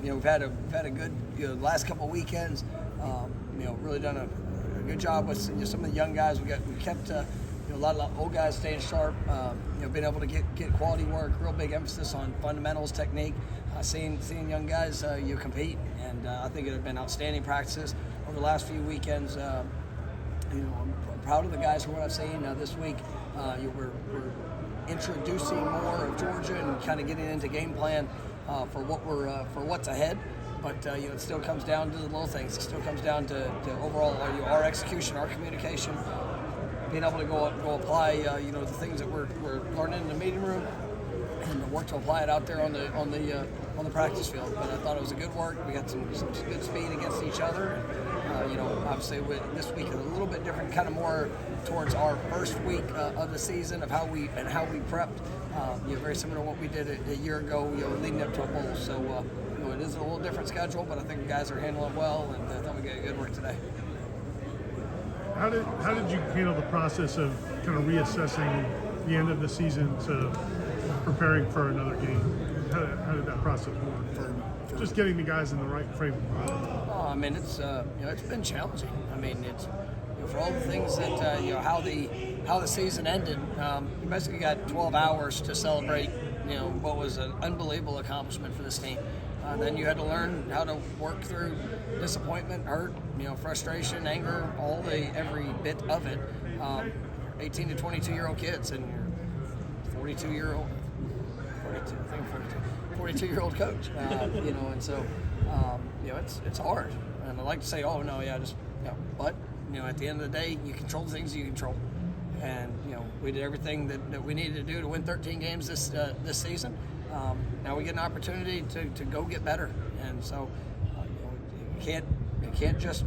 We've had a good last couple of weekends. Really done a good job with some of the young guys. We kept a lot of old guys staying sharp. Being able to get quality work. Real big emphasis on fundamentals, technique. Seeing young guys compete, and I think it has been outstanding practices over the last few weekends. I'm proud of the guys for what I've seen this week. We're introducing more of Georgia and kind of getting into game plan for what's ahead. But it still comes down to the little things. It still comes down to overall our execution, our communication, being able to go apply the things that we're learning in the meeting room, and work to apply it out there on the practice field. But I thought it was a good work. We got some good speed against each other. Obviously this week is a little bit different, kind of more towards our first week of the season of how we prepped. Very similar to what we did a year ago, leading up to a bowl. So it is a little different schedule, but I think the guys are handling it well, and I thought we got good work today. How did you handle the process of kind of reassessing the end of the season to preparing for another game? How did that process work? Just getting the guys in the right frame of mind. It's been challenging. It's for all the things that how the season ended. You basically got 12 hours to celebrate what was an unbelievable accomplishment for this team. Then you had to learn how to work through disappointment, hurt, frustration, anger, every bit of it. 18 to 22-year-old kids and your 42-year-old coach. And so it's hard. And I like to say, but at the end of the day, you control the things you control. And we did everything that we needed to do to win 13 games this season. Now we get an opportunity to go get better, and so you can't just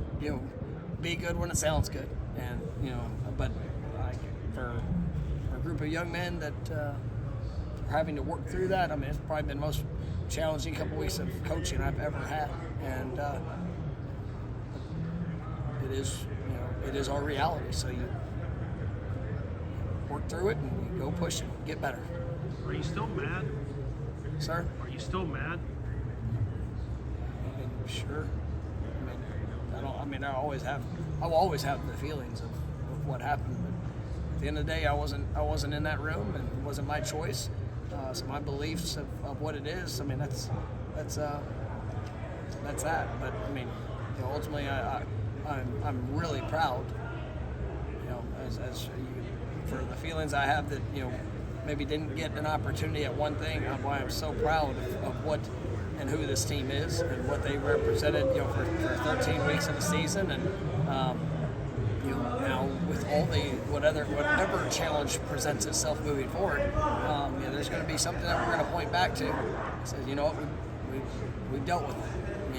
be good when it sounds good, and but for a group of young men that are having to work through that, it's probably been the most challenging couple weeks of coaching I've ever had, and it is our reality. So you work through it and you go push it, get better. Are you still mad? Sir? Are you still mad? Sure. I will always have the feelings of what happened. But at the end of the day, I wasn't in that room, and it wasn't my choice. So my beliefs of what it is, that's that. But ultimately, I'm really proud. As for the feelings I have that maybe didn't get an opportunity at one thing. Why I'm so proud of what and who this team is and what they represented, for 13 weeks of the season, and now with all whatever challenge presents itself moving forward, there's going to be something that we're going to point back to. It says, we've dealt with it,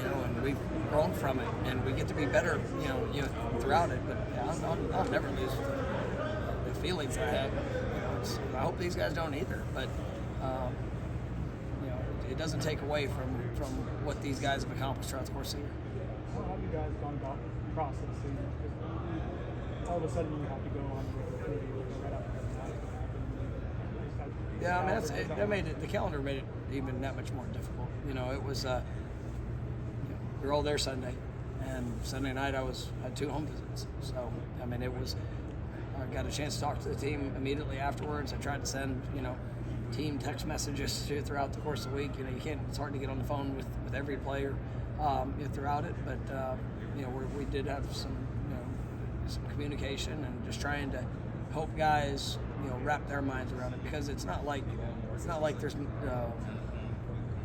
and we've grown from it, and we get to be better, throughout it. But I'll never lose the feelings I have. I hope these guys don't either, but it doesn't take away from what these guys have accomplished throughout the course of the year. How have you guys gone about processing? All of a sudden you have to go on with the right after that. Yeah, the calendar made it even that much more difficult. It was we were all there Sunday, and Sunday night I had 2 home visits. So it was. I got a chance to talk to the team immediately afterwards. I tried to send, team text messages throughout the course of the week. It's hard to get on the phone with every player throughout it, but we did have some communication and just trying to help guys wrap their minds around it, because it's not like there's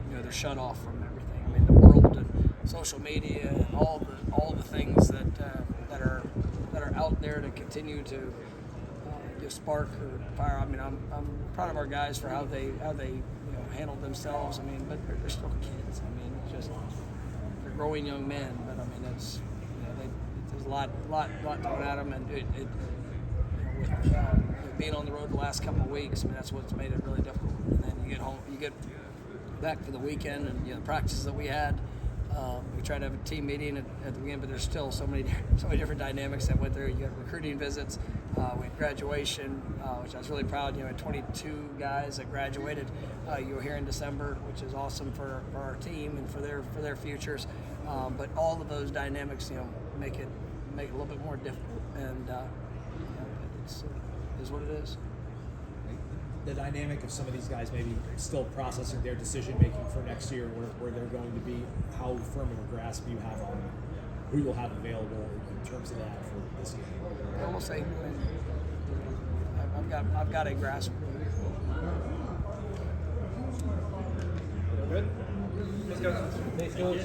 they're shut off from everything. The world and social media and all the things that are out there to continue to spark or fire. I'm proud of our guys for how they handled themselves. But they're still kids. They're growing young men. But there's a lot thrown at them, and with being on the road the last couple of weeks, that's what's made it really difficult. And then you get home, you get back for the weekend, and the practices that we had. We try to have a team meeting at the beginning, but there's still so many different dynamics that went through. You had recruiting visits, we had graduation, which I was really proud. You know, 22 guys that graduated. You were here in December, which is awesome for our team and for their futures. But all of those dynamics, you know, make it a little bit more difficult, and you know, it is what it is. The dynamic of some of these guys maybe still processing their decision making for next year, where they're going to be, how firm of a grasp you have on who you'll have available in terms of that for this year? Yeah, we'll see. I've got a grasp. Good. Let's go. Thanks, coach.